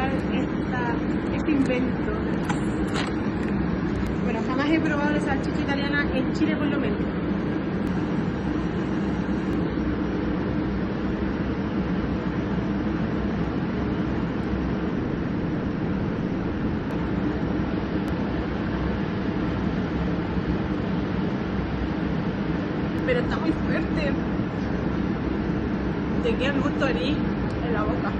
probar este invento. Bueno, jamás he probado la salchicha italiana en Chile por lo menos. Pero está muy fuerte. Te queda el gusto de anís en la boca.